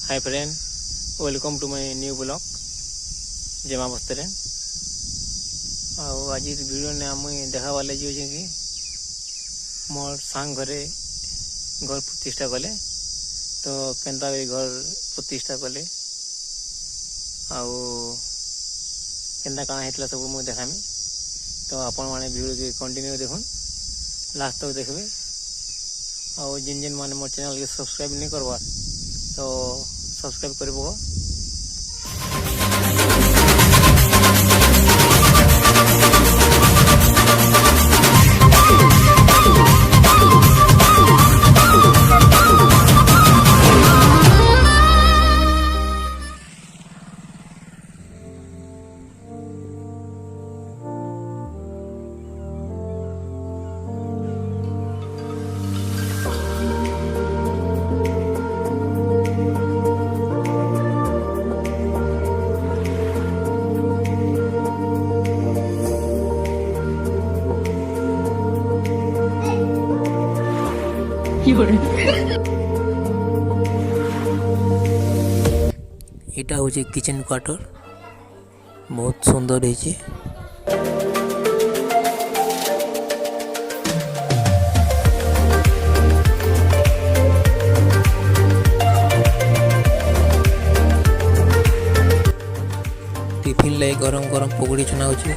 Hi friend, welcome to my new blog जेमा बस्ते आज वीडियो ने आम देखा वाले जो कि मोर सांग घरे घर प्रतिष्ठा कले तो केनता घर प्रतिष्ठा कले केनता काना हेतला सब मुझे देखामी तो आपण माने वीडियो के कंटिन्यू देखुन लास्ट तक देखबे और जिन जिन माने मोर चैनल के सब्सक्राइब नहीं करवा तो सब्सक्राइब करबो। এটা হচ্ছে কিচেন কোয়ার্টার, বহুত সুন্দর হয়েছে। টিফিন লাই গরম গরম পকোড়ি ছনা হচ্ছে।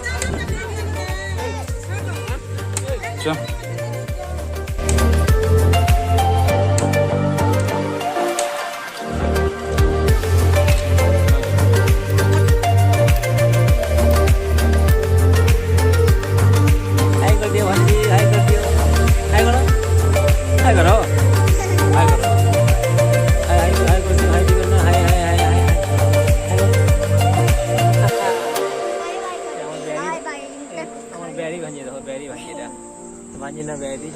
भांजीना बैरी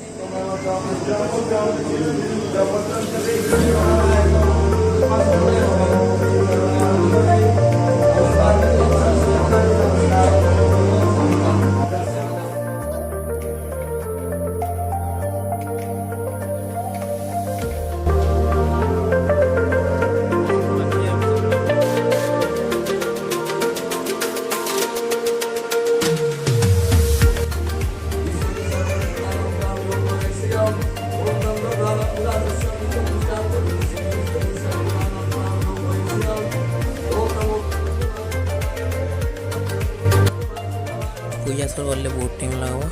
पूजा सब वाले बहुत टाइम लगा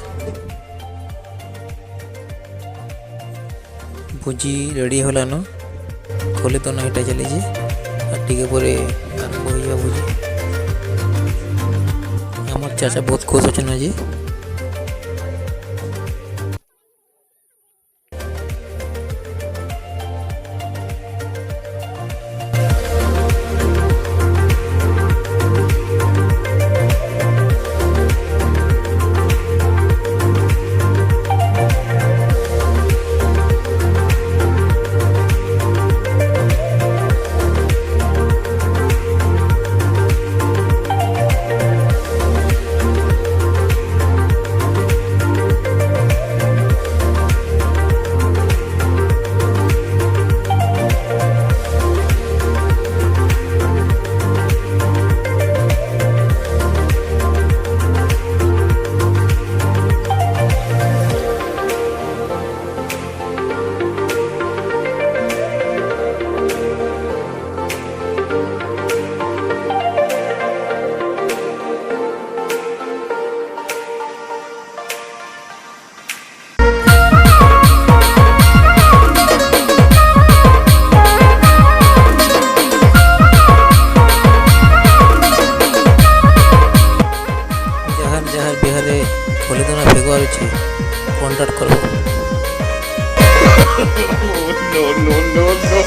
भोजी रेडी होला न खोले तो ना हटा चले टिके परे आरंभ हो भोजी। हमार चाचा बहुत खुश अच्छे ना जी। बिहारे खोले तो ना फेगवार अछि कॉन्टैक्ट करो। No no no no